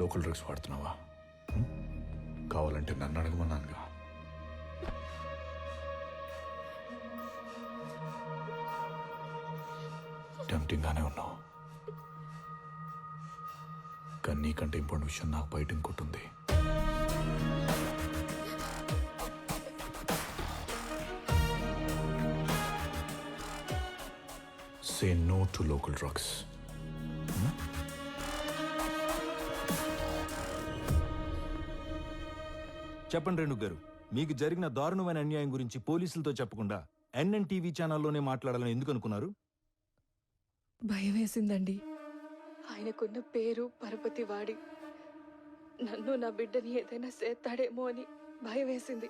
Local drugs వాడుతున్నావా? హ్మ్? కావాలంటే నన్ను అడగమన్నానుగా. టెంప్టింగ్గానే ఉన్నావు, కానీ నీకంటే ఇంపార్టెంట్ విషయం నాకు బయట ఇంకోటి ఉంది. Say no to local drugs. చెప్పండి రేణుక్ గారు, మీకు జరిగిన దారుణమైన అన్యాయం గురించి పోలీసులతో చెప్పకుండా ఎన్ఎన్టీవీ ఛానల్లోనే మాట్లాడాలని ఎందుకు అనుకున్నారు? భయం వేసిందండి. ఆయనకున్న పేరు పరపతి వాడి నన్ను నా బిడ్డని ఏదైనా చేస్తాడేమో అని భయం వేసింది.